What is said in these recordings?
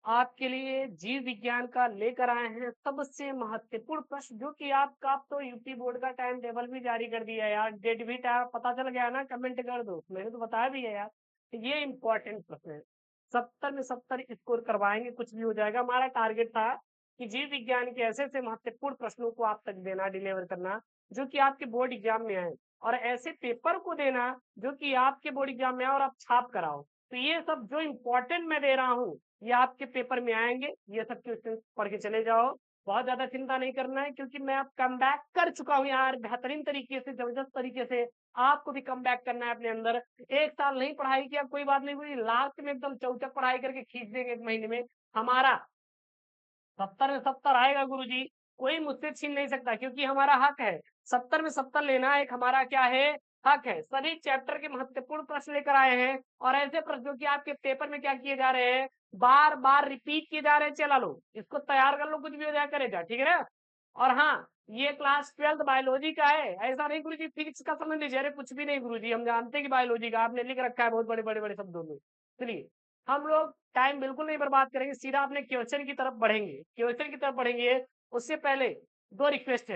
आपके लिए जीव विज्ञान का लेकर आए हैं सबसे महत्वपूर्ण प्रश्न, जो कि आपका आप तो यूपी बोर्ड का टाइम टेबल भी जारी कर दिया यार, डेट भी पता चल गया ना, कमेंट कर दो, मैंने तो बताया भी है यार। ये इंपॉर्टेंट प्रश्न है, 70 में 70 स्कोर करवाएंगे, कुछ भी हो जाएगा। हमारा टारगेट था कि जीव विज्ञान के ऐसे ऐसे महत्वपूर्ण प्रश्नों को आप तक देना, डिलीवर करना, जो कि आपके बोर्ड एग्जाम में आए, और ऐसे पेपर को देना जो कि आपके बोर्ड एग्जाम में आए और आप छाप कराओ। तो ये सब जो इम्पोर्टेंट मैं दे रहा हूँ, ये आपके पेपर में आएंगे, ये सब क्वेश्चन पढ़ के चले जाओ। बहुत ज्यादा चिंता नहीं करना है, क्योंकि मैं अब कम बैक कर चुका हूँ यार, बेहतरीन तरीके से, जबरदस्त तरीके से। आपको भी कम बैक करना है अपने अंदर। एक साल नहीं पढ़ाई किया, कोई बात नहीं, कोई लास्ट में एकदम चौचक पढ़ाई करके खींच देंगे एक महीने में। हमारा 70 में 70 आएगा गुरुजी, कोई मुझसे छीन नहीं सकता, क्योंकि हमारा हक है। 70 में 70 लेना एक हमारा क्या है, हक है। सभी चैप्टर के महत्वपूर्ण प्रश्न लेकर आए हैं, और ऐसे प्रश्न जो कि आपके पेपर में क्या किए जा रहे हैं, बार बार रिपीट किए जा रहे हैं। चला लो, इसको तैयार कर लो, कुछ भी हो जाए करेगा, ठीक है ना। और हाँ, ये क्लास 12th बायोलॉजी का है, ऐसा नहीं गुरुजी फिजिक्स का समझ लीजिए। अरे कुछ भी नहीं गुरुजी, हम जानते हैं कि बायोलॉजी का आपने लिख रखा है बहुत बड़े बड़े बड़े शब्दों में। चलिए, हम लोग टाइम बिल्कुल नहीं बर्बाद करेंगे, सीधा अपने क्वेश्चन की तरफ बढ़ेंगे, क्वेश्चन की तरफ बढ़ेंगे। उससे पहले दो रिक्वेस्ट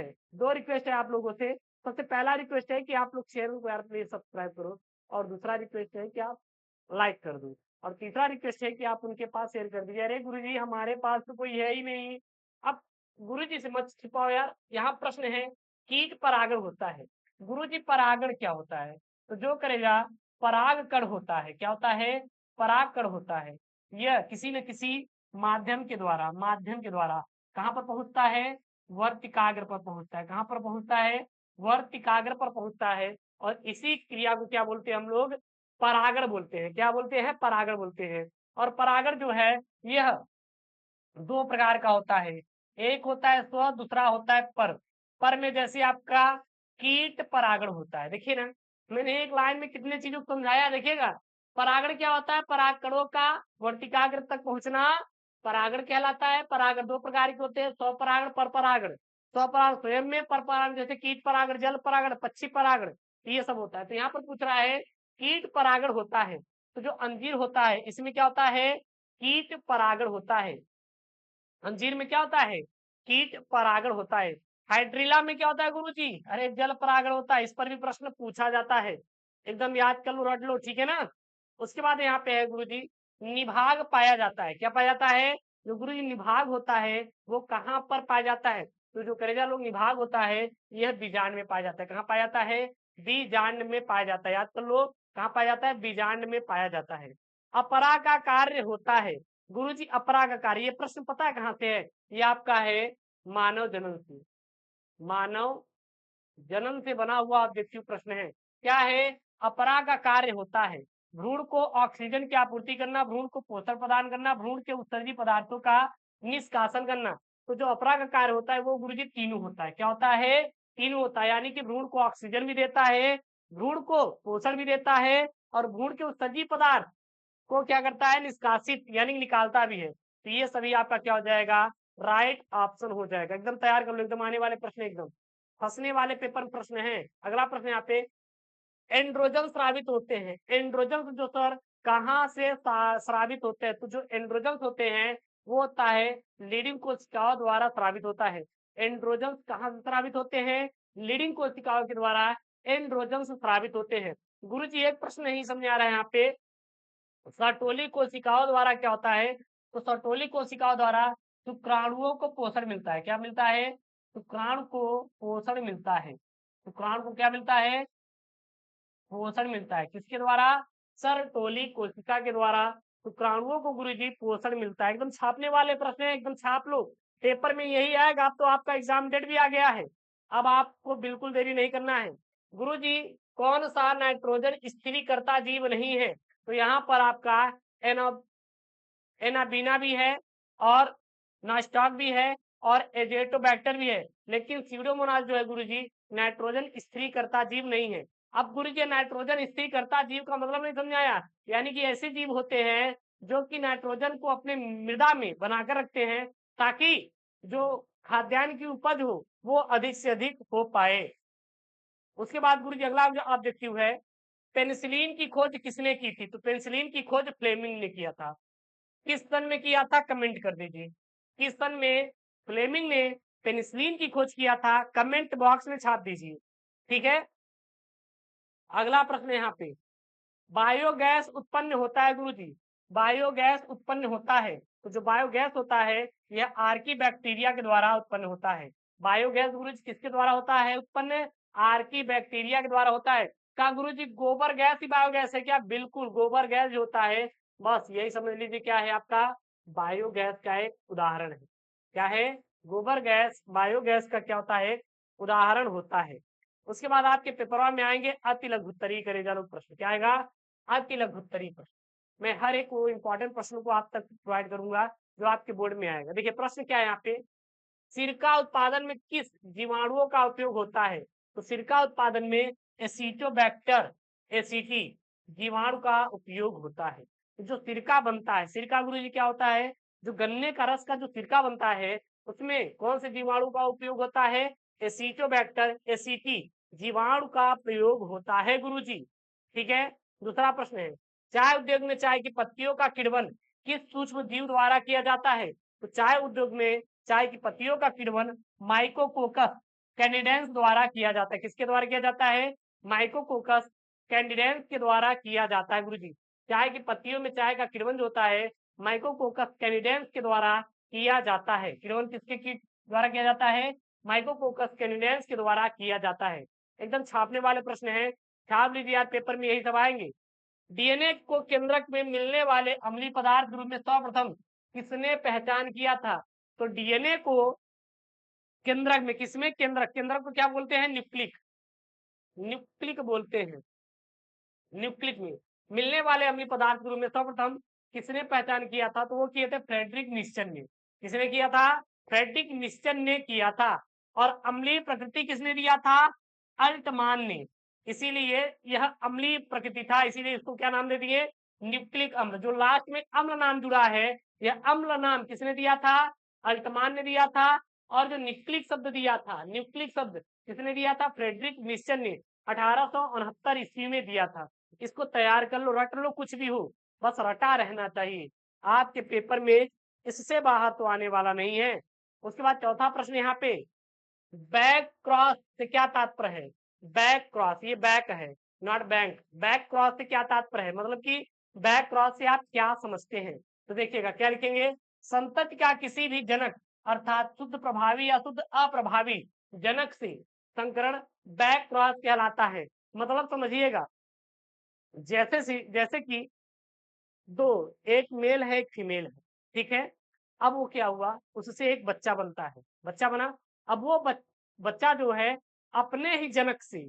है आप लोगों से। सबसे पहला रिक्वेस्ट है कि आप लोग चैनल को यार प्लीज सब्सक्राइब करो, और दूसरा रिक्वेस्ट है कि आप लाइक कर दो, और तीसरा रिक्वेस्ट है कि आप उनके पास शेयर कर दीजिए। अरे गुरुजी हमारे पास तो कोई है ही नहीं। अब गुरुजी से मत छिपाओ यार, यहाँ प्रश्न है, कीट परागण होता है। गुरुजी परागण क्या होता है? तो जो करेगा, परागकण होता है। क्या होता है? परागकण होता है। यह किसी न किसी माध्यम के द्वारा कहाँ पर पहुंचता है? वर्तिकाग्र पर पहुंचता है। कहाँ पर पहुंचता है? वर्तिकाग्र पर पहुंचता है। और इसी क्रिया को क्या बोलते हैं हम लोग? परागण बोलते हैं। क्या बोलते हैं? परागण बोलते हैं। और परागण जो है, यह दो प्रकार का होता है। एक होता है स्व, दूसरा होता है पर। पर में जैसे आपका कीट परागण होता है, देखिए ना, मैंने एक लाइन में कितने चीजों को समझाया, देखिएगा। परागण क्या होता है? परागकणों का वर्तिकाग्र तक पहुंचना परागण कहलाता है। परागण दो प्रकार के होते हैं, स्व परागण, पर परागण। स्व परागण स्वयं में, पर परागण जैसे कीट परागण, जल परागण, पक्षी परागण, ये सब होता है। तो यहाँ पर पूछ रहा है, कीट परागण होता है। तो जो अंजीर होता है, इसमें क्या होता है? कीट परागण होता है। अंजीर में क्या होता है? कीट परागण होता है। हाइड्रिला में क्या होता है गुरु जी? अरे जल परागण होता है। इस पर भी प्रश्न पूछा जाता है, एकदम याद कर लो, रट लो, ठीक है ना। उसके बाद यहाँ पे है गुरु जी, निभाग पाया जाता है। क्या पाया जाता है? जो गुरु जी निभाग होता है, वो कहाँ पर पाया जाता है? तो जो करेजा लोग निभाग होता है, यह बीजांड में पाया जाता है। कहाँ पाया जाता है? बीजांड में पाया जाता है। याद कर लो, कहाँ पाया जाता है? बीजांड में पाया जाता है। अपरा का कार्य होता है। गुरु जी अपरा का कार्य, ये प्रश्न पता है कहाँ से है? ये आपका है मानव जन्म से। मानव जन्म से बना हुआ ऑब्जेक्टिव प्रश्न है। क्या है? अपरा का कार्य होता है भ्रूण को ऑक्सीजन की आपूर्ति करना, भ्रूण को पोषण प्रदान करना, भ्रूण के उत्सर्जी पदार्थों का निष्कासन करना। तो जो अपरा का कार्य होता है वो गुरुजी तीनों होता है। क्या होता है? तीनों होता है। यानी कि भ्रूण को ऑक्सीजन भी देता है, भ्रूण को पोषण भी देता है, और भ्रूण के उत्सर्जी पदार्थ को क्या करता है? निष्कासित यानी निकालता भी है। तो ये सभी आपका क्या हो जाएगा? राइट ऑप्शन हो जाएगा। एकदम तैयार कर लो, एकदम आने वाले प्रश्न, एकदम फंसने वाले पेपर में प्रश्न है। अगला प्रश्न यहाँ पे, एंड्रोजन स्रावित होते हैं। एंड्रोजन जो सर कहाँ से स्रावित होते हैं? तो जो एंड्रोजन होते हैं, वो होता है लीडिंग कोशिकाओं द्वारा स्रावित होता है। एंड्रोजन कहाँ से स्रावित होते हैं? लीडिंग कोशिकाओं के द्वारा एंड्रोजन स्रावित होते हैं। गुरु जी एक प्रश्न नहीं समझ आ रहा है यहाँ पे, सर्टोली कोशिकाओं द्वारा क्या होता है? तो सर्टोली कोशिकाओं द्वारा शुक्राणुओं को पोषण मिलता है। क्या मिलता है? शुक्राणु को पोषण मिलता है। शुक्राणु को क्या मिलता है? पोषण मिलता है। किसके द्वारा? सर्टोली कोशिका के द्वारा शुक्राणुओं को गुरुजी पोषण मिलता है। एकदम छापने वाले प्रश्न है, एकदम छाप लो, पेपर में यही आएगा। अब तो आपका एग्जाम डेट भी आ गया है, अब आपको बिल्कुल देरी नहीं करना है। गुरुजी कौन सा नाइट्रोजन स्थिरीकर्ता जीव नहीं है? तो यहाँ पर आपका एनो एनाबीना भी है, और नास्टॉक भी है, और एजेटोबैक्टर भी है। लेकिन सीडोमोनास जो है गुरुजी, नाइट्रोजन स्थिरीकर्ता जीव नहीं है। अब गुरुजी नाइट्रोजन स्थिरीकर्ता जीव का मतलब नहीं समझाया, यानी कि ऐसे जीव होते हैं जो कि नाइट्रोजन को अपने मृदा में बनाकर रखते हैं, ताकि जो खाद्यान्न की उपज हो वो अधिक से अधिक हो पाए। उसके बाद गुरुजी अगला जो ऑब्जेक्टिव है, पेनिसिलिन की खोज किसने की थी? तो पेनिसिलिन की खोज फ्लेमिंग ने किया था। किस सन में किया था, कमेंट कर दीजिए। किस सन में फ्लेमिंग ने पेनिसिलिन की खोज किया था, कमेंट बॉक्स में छाप दीजिए। ठीक है, अगला प्रश्न यहाँ पे, बायोगैस उत्पन्न होता है गुरुजी, बायोगैस उत्पन्न होता है, तो जो बायोगैस होता है यह आर्की बैक्टीरिया के द्वारा उत्पन्न होता है। बायोगैस गुरुजी किसके द्वारा होता है उत्पन्न, आर्की बैक्टीरिया के द्वारा होता है। क्या गुरुजी गोबर गैस ही बायोगैस है क्या, बिल्कुल, गोबर गैस जो होता है, बस यही समझ लीजिए क्या है आपका बायोगैस का एक उदाहरण है। क्या है, गोबर गैस बायोगैस का क्या होता है, उदाहरण होता है। उसके बाद आपके पेपर में आएंगे अति लघुत्तरीय करे लोग प्रश्न, क्या आएगा, अति लघुत्तरीय प्रश्न। मैं हर एक वो इंपॉर्टेंट प्रश्न को आप तक प्रोवाइड करूंगा जो आपके बोर्ड में आएगा। देखिए प्रश्न क्या है यहाँ पे, सिरका उत्पादन में किस जीवाणुओं का उपयोग होता है, तो सिरका उत्पादन में एसिटोबैक्टर एसिटी जीवाणु का उपयोग होता है। तो जो सिरका बनता है, सिरका गुरु जी क्या होता है, जो गन्ने का रस का जो सिरका बनता है उसमें कौन से जीवाणु का उपयोग होता है, एसिटोबैक्टर एसिटी जीवाणु का प्रयोग होता है गुरुजी। ठीक है, दूसरा प्रश्न है, चाय उद्योग में चाय की पत्तियों का किण्वन किस सूक्ष्म जीव द्वारा किया जाता है, तो चाय उद्योग में चाय की पत्तियों का किण्वन माइकोकोकस कैंडिडेंस द्वारा किया जाता है। किसके द्वारा किया जाता है, माइकोकोकस कैंडिडेंस के द्वारा किया जाता है गुरुजी। चाय की पत्तियों में चाय का किण्वन जो होता है माइकोकोकस कैंडिडेंस के द्वारा किया जाता है। किण्वन किसके द्वारा किया जाता है, माइकोकोकस कैंडिडेंस के द्वारा किया जाता है। एकदम छापने वाले प्रश्न है, छाप लीजिए यार, पेपर में यही सब आएंगे। डीएनए को केंद्रक में मिलने वाले अम्लीय पदार्थ ग्रुप में सर्वप्रथम किसने पहचान किया था, तो डीएनए को केंद्रक में, किसमें, केंद्रक, केंद्रक को क्या बोलते हैं, न्यूक्लिक, न्यूक्लिक बोलते हैं। न्यूक्लिक में मिलने वाले अम्लीय पदार्थ ग्रुप में सर्वप्रथम किसने पहचान किया था, तो वो किए थे फ्रेडरिक निश्चन ने। किसने किया था, फ्रेडरिक निश्चन ने किया था। और अम्लीय प्रकृति किसने दिया था, अल्टमान ने। इसीलिए यह अम्लीय प्रकृति था, इसीलिए इसको क्या नाम दे दिए, न्यूक्लिक अम्ल। जो लास्ट में अम्ल नाम जुड़ा है, यह अम्ल नाम किसने दिया था, अल्टमान ने दिया था। और जो न्यूक्लिक शब्द दिया था, न्यूक्लिक शब्द किसने दिया था, फ्रेडरिक निश्चन ने 1869 ईस्वी में दिया था। इसको तैयार कर लो, रट लो, कुछ भी हो, बस रटा रहना चाहिए। आपके पेपर में इससे बाहर तो आने वाला नहीं है। उसके बाद चौथा प्रश्न यहाँ पे, बैक क्रॉस से क्या तात्पर्य है, बैक क्रॉस, ये बैक है नॉट बैंक, बैक क्रॉस से क्या तात्पर्य है, मतलब कि बैक क्रॉस से आप क्या समझते हैं। तो देखिएगा क्या लिखेंगे, संतति का किसी भी जनक अर्थात शुद्ध प्रभावी या शुद्ध अप्रभावी जनक से संकरण बैक क्रॉस कहलाता है। मतलब समझिएगा, जैसे कि दो, एक मेल है एक फीमेल है, ठीक है, अब वो क्या हुआ, उससे एक बच्चा बनता है, बच्चा बना। अब वो बच्चा जो है अपने ही जनक से,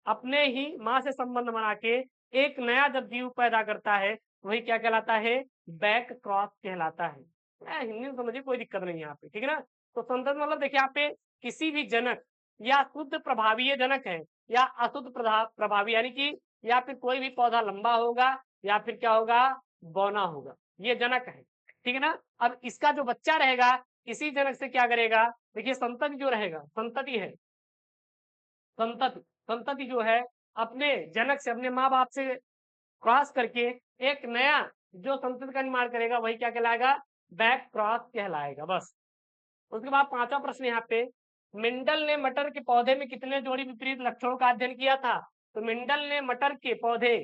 अपने ही माँ से संबंध बना के एक नया जब जीव पैदा करता है, वही क्या कहलाता है, बैक क्रॉस कहलाता है। हिंदी में समझिए, कोई दिक्कत नहीं है यहाँ पे, ठीक है ना। तो संतत मतलब देखिए यहाँ पे किसी भी जनक, या शुद्ध प्रभावी जनक है या अशुद्ध प्रभावी, यानी कि या फिर कोई भी पौधा लंबा होगा या फिर क्या होगा, बौना होगा, ये जनक है, ठीक है ना। अब इसका जो बच्चा रहेगा इसी जनक से क्या करेगा, देखिए संतति जो रहेगा, संतति है, संतति, संतति जो है अपने जनक से, अपने माँ बाप से क्रॉस करके एक नया जो संतति का निर्माण करेगा, वही क्या कहलाएगा, बैक क्रॉस कहलाएगा, बस। उसके बाद पांचवा प्रश्न यहाँ पे, मेंडल ने मटर के पौधे में कितने जोड़ी विपरीत लक्षणों का अध्ययन किया था, तो मेंडल ने मटर के पौधे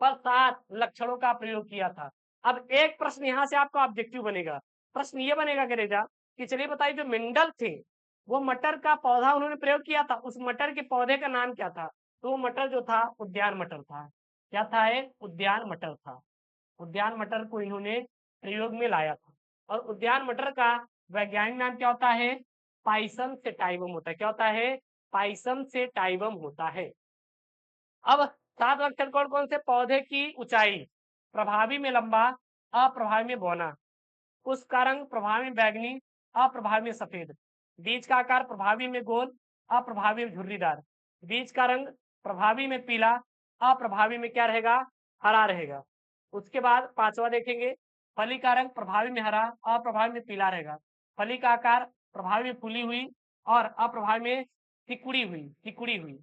पर 7 लक्षणों का प्रयोग किया था। अब एक प्रश्न यहाँ से आपका ऑब्जेक्टिव बनेगा, प्रश्न ये बनेगा करेगा कि चलिए बताइए, जो मेंडल थे वो मटर का पौधा उन्होंने प्रयोग किया था, उस मटर के पौधे का नाम क्या था, तो वो मटर जो था उद्यान मटर था। क्या था, एक उद्यान मटर था। उद्यान मटर को इन्होंने प्रयोग में लाया था। और उद्यान मटर का वैज्ञानिक नाम क्या होता है, पाइसम सेटाइवम होता है। क्या होता है, पाइसम सेटाइवम होता है। अब 7 लक्षण कौन कौन से, पौधे की ऊंचाई, प्रभावी में लंबा, अप्रभावी में बौना, उसका रंग प्रभावी में बैगनी, अप्रभावी में सफेद, बीज का आकार प्रभावी में गोल, अप्रभावी में झुर्रीदार, बीज का रंग प्रभावी में पीला, अप्रभावी में क्या रहेगा, हरा रहेगा। उसके बाद पांचवा देखेंगे, फली का रंग प्रभावी में हरा, अप्रभावी में पीला रहेगा, फली का आकार प्रभावी में फूली हुई और अप्रभावी में सिकुड़ी हुई।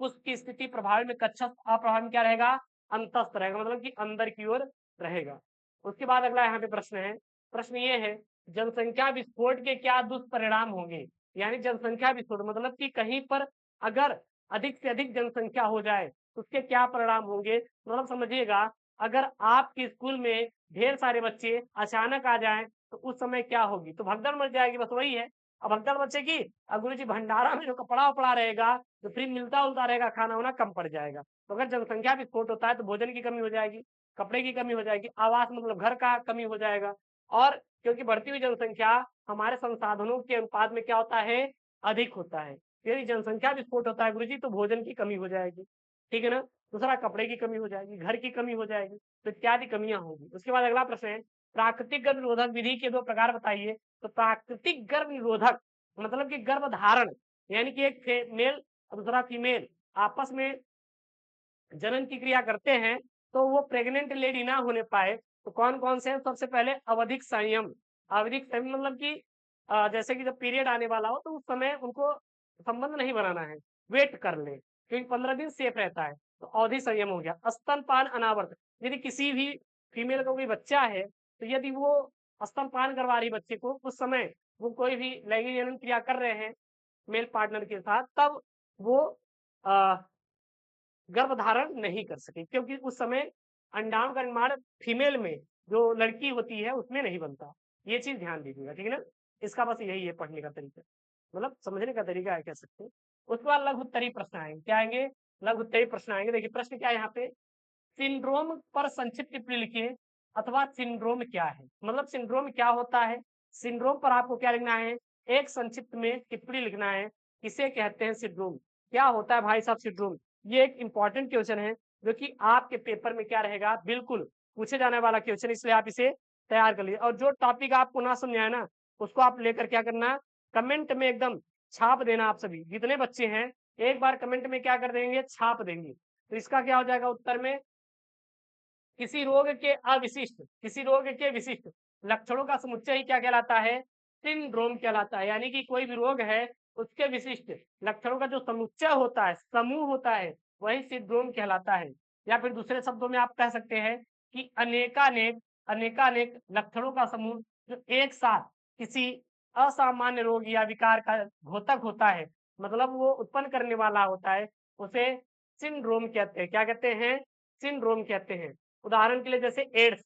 उसकी स्थिति प्रभावी में कच्छप, अप्रभावी में क्या रहेगा, अंतस्थ रहेगा, मतलब कि अंदर की ओर रहेगा। उसके बाद अगला यहाँ पे प्रश्न है, प्रश्न ये है, जनसंख्या विस्फोट के क्या दुष्परिणाम होंगे? यानी जनसंख्या विस्फोट मतलब कि कहीं पर अगर अधिक से अधिक जनसंख्या हो जाए तो उसके क्या परिणाम होंगे? मतलब समझिएगा, अगर आपके स्कूल में ढेर सारे बच्चे अचानक आ जाएं तो उस समय क्या होगी? तो भगदड़ मच जाएगी, बस वही है। अब भगदड़ मचेगी, अब गुरु जी भंडारा में जो कपड़ा उपड़ा रहेगा, जो फ्री मिलता उलता रहेगा, खाना वाना कम पड़ जाएगा। तो अगर जनसंख्या विस्फोट होता है तो भोजन की कमी हो जाएगी, कपड़े की कमी हो जाएगी, आवास मतलब घर का कमी हो जाएगा। और क्योंकि बढ़ती हुई जनसंख्या हमारे संसाधनों के अनुपात में क्या होता है? अधिक होता है। यदि जनसंख्या विस्फोट होता है गुरुजी तो भोजन की कमी हो जाएगी, ठीक है ना? दूसरा कपड़े की कमी हो जाएगी, घर की कमी हो जाएगी, तो इत्यादि कमियां होंगी। उसके बाद अगला प्रश्न है, प्राकृतिक गर्भ निरोधक विधि के 2 प्रकार बताइए। तो प्राकृतिक गर्भ निरोधक मतलब कि गर्भधारण, यानी कि एक मेल और दूसरा फीमेल आपस में जनन की क्रिया करते हैं तो वो प्रेग्नेंट लेडी ना होने पाए तो कौन कौन से हैं? सबसे पहले अवधिक संयम। अवधिक संयम मतलब कि जैसे कि जब पीरियड आने वाला हो तो उस समय उनको संबंध नहीं बनाना है, वेट कर ले, क्योंकि 15 दिन सेफ रहता है। तो अवधि संयम हो गया। स्तनपान अनावर्त, यदि किसी भी फीमेल का कोई बच्चा है तो यदि वो स्तनपान करवा रही बच्चे को, उस समय वो कोई भी लैंगिक जनन क्रिया कर रहे हैं मेल पार्टनर के साथ, तब वो गर्भधारण नहीं कर सके, क्योंकि उस समय अंडाणु का निर्माण फीमेल में जो लड़की होती है उसमें नहीं बनता। ये चीज ध्यान दीजिएगा, ठीक है ना? इसका बस यही है पढ़ने का तरीका, मतलब समझने का तरीका है, कह सकते हैं। उसके बाद लघु उत्तरीय प्रश्न आएंगे। क्या आएंगे? लघु उत्तरीय प्रश्न आएंगे। देखिए प्रश्न क्या है यहाँ पे, सिंड्रोम पर संक्षिप्त टिप्पणी लिखिए अथवा सिंड्रोम क्या है। मतलब सिंड्रोम क्या होता है, सिंड्रोम पर आपको क्या लिखना है? एक संक्षिप्त में टिप्पणी लिखना है, किसे कहते हैं सिंड्रोम, क्या होता है भाई साहब सिंड्रोम। ये एक इंपॉर्टेंट क्वेश्चन है जो कि आपके पेपर में क्या रहेगा, बिल्कुल पूछे जाने वाला क्वेश्चन, इसलिए आप इसे तैयार कर लीजिए। और जो टॉपिक आपको ना समझ आए ना, उसको आप लेकर क्या करना, कमेंट में एकदम छाप देना। आप सभी जितने बच्चे हैं एक बार कमेंट में क्या कर देंगे, छाप देंगे। तो इसका क्या हो जाएगा उत्तर में, किसी रोग के अविशिष्ट, किसी रोग के विशिष्ट लक्षणों का समुच्चय ही क्या कहलाता है? सिंड्रोम कहलाता है। यानी कि कोई भी रोग है उसके विशिष्ट लक्षणों का जो समुच्चय होता है, समूह होता है, वही सिंड्रोम कहलाता है। या फिर दूसरे शब्दों में आप कह सकते हैं कि अनेकानेक अनेकानेक लक्षणों का समूह जो एक साथ किसी असामान्य रोग या विकार का घोतक होता है, मतलब वो उत्पन्न करने वाला होता है, उसे सिंड्रोम कहते हैं। क्या कहते हैं? सिंड्रोम कहते हैं। उदाहरण के लिए जैसे एड्स,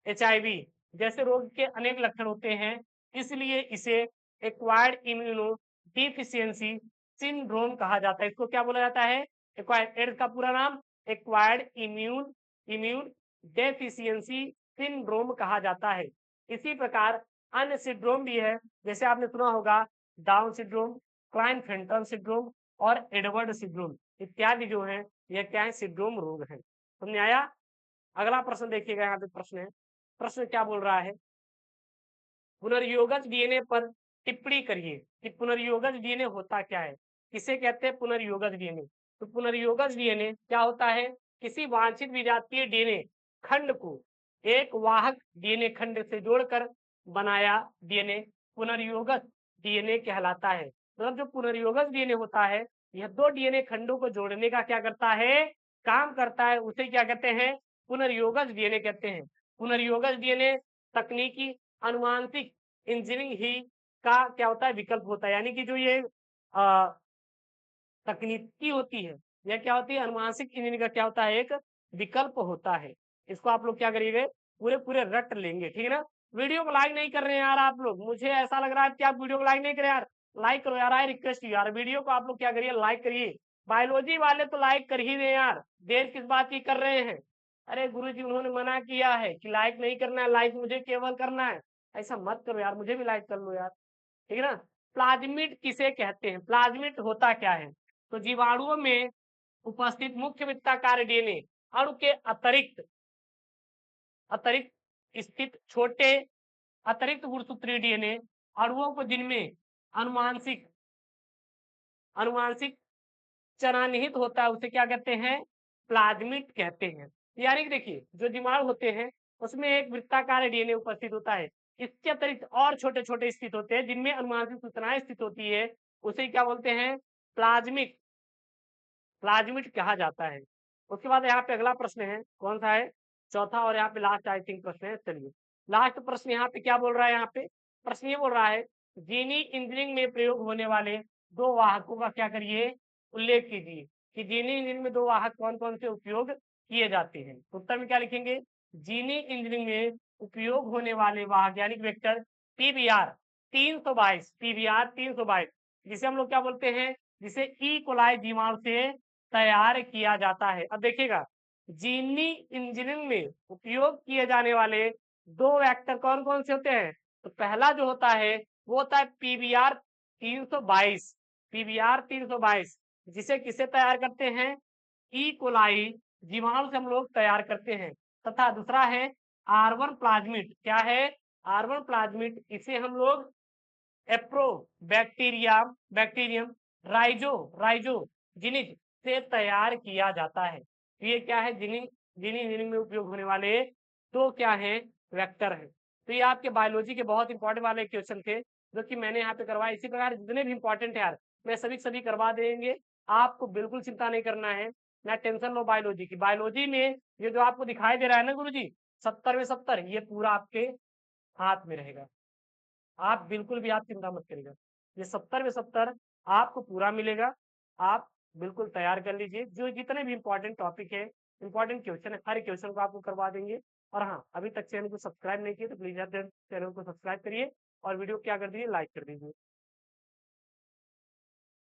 एचआईवी जैसे रोग के अनेक लक्षण होते हैं, इसलिए इसे एक्वायर्ड इम्यूनो डिफिशियंसी सिंड्रोम कहा जाता है। इसको क्या बोला जाता है? एक्वायर्ड, एड्स का पूरा नाम acquired immune immune deficiency syndrome कहा जाता है। इसी प्रकार अन्य सिंड्रोम भी है, जैसे आपने सुना होगा डाउन सिंड्रोम, क्लाइनफेल्टर सिंड्रोम और एडवर्ड सिंड्रोम इत्यादि जो है यह क्या है? सिंड्रोम रोग है। समझ आया? अगला प्रश्न देखिएगा, यहाँ पे प्रश्न है, प्रश्न क्या बोल रहा है, पुनर्योगज डीएनए पर टिप्पणी करिए कि पुनर्योगज डीएनए होता क्या है, किसे कहते हैं पुनर्योगज डीएनए। तो पुनर्योगज डीएनए क्या होता है? किसी वांछित विजातीय डीएनए खंड को एक वाहक डीएनए खंड से जोड़कर बनाया डीएनए पुनर्योगज डीएनए कहलाता है। मतलब जो पुनर्योगज डीएनए होता है यह दो डीएनए खंडों को जोड़ने का क्या करता है? काम करता है। उसे क्या कहते हैं? पुनर्योगज डीएनए कहते हैं। पुनर्योगज डीएनए तकनीकी अनुवांशिक इंजीनियरिंग ही का क्या होता है? विकल्प होता है। यानी कि जो ये तकनीकी होती है, यह क्या होती है? अनुवांशिक इंजीनियरिंग का क्या होता है? एक विकल्प होता है। इसको आप लोग क्या करिएगा, पूरे पूरे रट लेंगे, ठीक है ना? वीडियो को लाइक नहीं कर रहे हैं यार आप लोग, मुझे ऐसा लग रहा है कि आप वीडियो को लाइक नहीं कर रहे यार। लाइक करो यार, आई रिक्वेस्ट यू यार, वीडियो को आप लोग क्या करिए, लाइक करिए। बायोलॉजी वाले तो लाइक कर ही दे यार, देर किस बात की कर रहे हैं? अरे गुरुजी उन्होंने मना किया है कि लाइक नहीं करना है, लाइक मुझे केवल करना है। ऐसा मत करो यार, मुझे भी लाइक कर लो यार, ठीक है ना? प्लाज्मिड किसे कहते हैं? प्लाज्मिड होता क्या है? तो जीवाणुओं में उपस्थित मुख्य वृत्ताकार डीएनए अणु के अतिरिक्त अतिरिक्त स्थित छोटे अतिरिक्त गुणसूत्रीय डीएनए अणुओं को जिनमें अनुवांशिक अनुवांशिक चयनानिहित होता है उसे क्या कहते हैं? प्लाज्मिड कहते हैं। यानी कि देखिए जो जीवाणु होते हैं उसमें एक वृत्ताकार डीएनए उपस्थित होता है, इसके अतिरिक्त और छोटे छोटे स्थित होते हैं जिनमें अनुवांशिक सूचनाएं स्थित होती है, उसे क्या बोलते हैं? प्लाज्मिक प्लाज्मिड कहा जाता है। उसके बाद यहाँ पे अगला प्रश्न है, कौन सा है? चौथा और यहाँ पे लास्ट आई थिंक प्रश्न है। चलिए लास्ट प्रश्न यहाँ पे क्या बोल रहा है, यहाँ पे प्रश्न ये बोल रहा है जीनी इंजीनियरिंग में प्रयोग होने वाले दो वाहकों का क्या करिए, उल्लेख कीजिए कि जीनी इंजीनियरिंग में दो वाहक कौन कौन से उपयोग किए जाते हैं। तो उत्तर में क्या लिखेंगे, जीनी इंजीनियरिंग में उपयोग होने वाले वाहक यानी कि वेक्टर पीबीआर 322, पीबीआर 322 जिसे हम लोग क्या बोलते हैं, जिसे ई कोलाई जीवाणु से तैयार किया जाता है। अब देखिएगा जीनी इंजीनियरिंग में उपयोग किए जाने वाले दो वेक्टर कौन कौन से होते हैं, तो पहला जो होता है वो होता है पीबीआर 322, पीबीआर 322 जिसे किसे तैयार करते हैं, ई कोलाई जीवाणु से हम लोग तैयार करते हैं। तथा दूसरा है R1 प्लाज्मिड, क्या है R1 प्लाज्मिड, इसे हम लोग एप्रो बैक्टीरियम राइजो जिनिज से तैयार किया जाता है। तो ये क्या है, जिनी इंजीनियरिंग में उपयोग होने वाले दो क्या है, वेक्टर है। तो ये आपके बायोलॉजी के बहुत इंपॉर्टेंट वाले क्वेश्चन थे जो कि मैंने यहाँ पे करवाए। इसी प्रकार जितने भी इंपॉर्टेंट है यार मैं सभी करवा देंगे, आपको बिल्कुल चिंता नहीं करना है, ना टेंशन लो बायोलॉजी की। बायोलॉजी में ये जो आपको दिखाई दे रहा है ना गुरु जी 70 में 70, ये पूरा आपके हाथ में रहेगा, आप बिल्कुल भी आप चिंता मत करिएगा, ये 70 में 70 आपको पूरा मिलेगा। आप बिल्कुल तैयार कर लीजिए, जो जितने भी इंपॉर्टेंट टॉपिक है, इंपॉर्टेंट क्वेश्चन है, हर क्वेश्चन को आपको करवा देंगे। और हाँ, अभी तक चैनल को सब्सक्राइब नहीं किया तो प्लीज चैनल को सब्सक्राइब करिए और वीडियो क्या कर दीजिए, लाइक कर दीजिए।